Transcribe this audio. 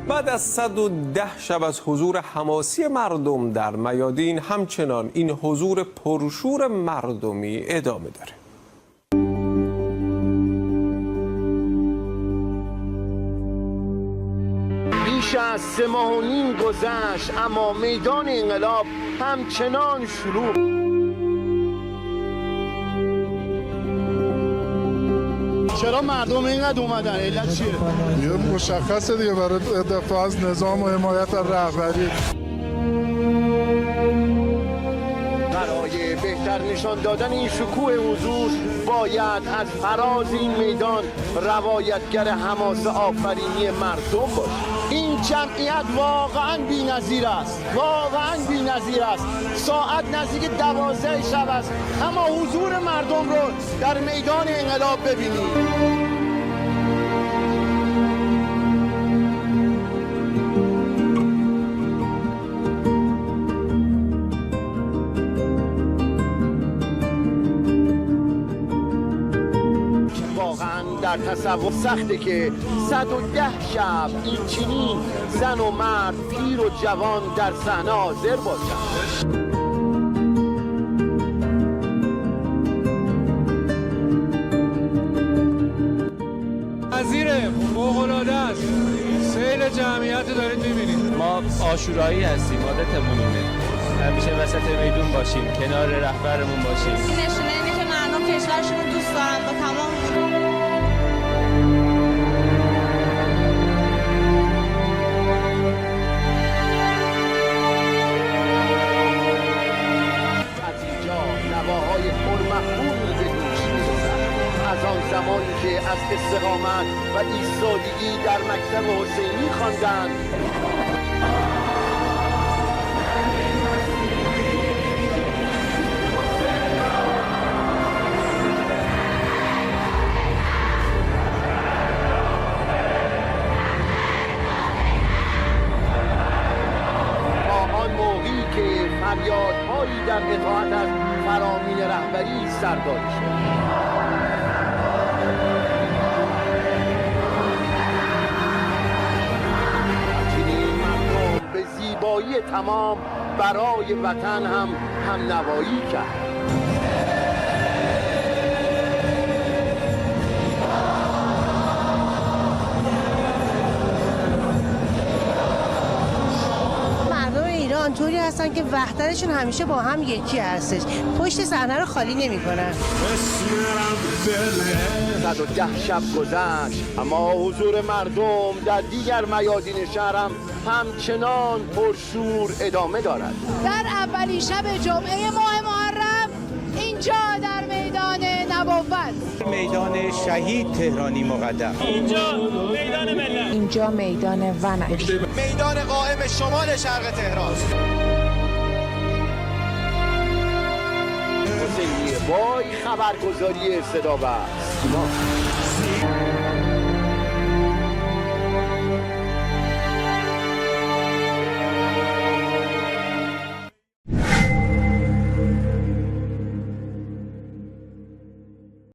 بعد از 110 شب از حضور حماسی مردم در میادین، همچنان این حضور پرشور مردمی ادامه داره. بیش از 3.5 ماه گذشت، اما میدان انقلاب همچنان شلوغ. چرا مردم اینقدر اومدن؟ علت چیه؟ یه مشخصه دیگه، برای دفاع از نظام و حمایت از رهبری. برای بهتر نشان دادن این شکوه حضور باید از فراز این میدان روایتگر حماسه آفرینی مردم باشه. این جمعیت واقعا بی‌نظیر است، واقعا بی‌نظیر است. ساعت نزدیک 12 شب است، اما حضور مردم رو در میدان انقلاب ببینید. در تصور سخته که 110 شب این چنین زن و مرد، پیر و جوان در صحنه حاضر باشند. وزیر فوق‌العاده است. سیل جمعیت رو دارید می‌بینید. ما عاشورایی هستیم، عادتمون اینه. همیشه وسط میدون باشیم، کنار رهبرمون باشیم. نشونه اینه که مردم کشورشون رو دوست دارن با تمام نواهای پرمفهومی به گوش می‌رسد. از آن زمانی که از استقامت و ایستادگی در مکتب حسینی خواندند. تا آن موقعی که فریادهایی در اطاعت از فرامین رهبری سرداری شد. چنین مردم به زیبایی تمام برای وطن هم نوایی کرد. طوری هستن که وحدتشون همیشه با هم یکی هستش، پشت صحنه رو خالی نمی‌کنن. 110 شب گذشت، اما حضور مردم در دیگر میادین شهر هم همچنان پرشور ادامه دارد. در اولین شب جمعه ماه محرم اینجا در میدان نبوت، میدان شهید تهرانی مقدم، اینجا میدان ملت، اینجا میدان ونک، میدان قائم شمال شرق تهران. حسینی بای خبرگزاری صدا و سیما.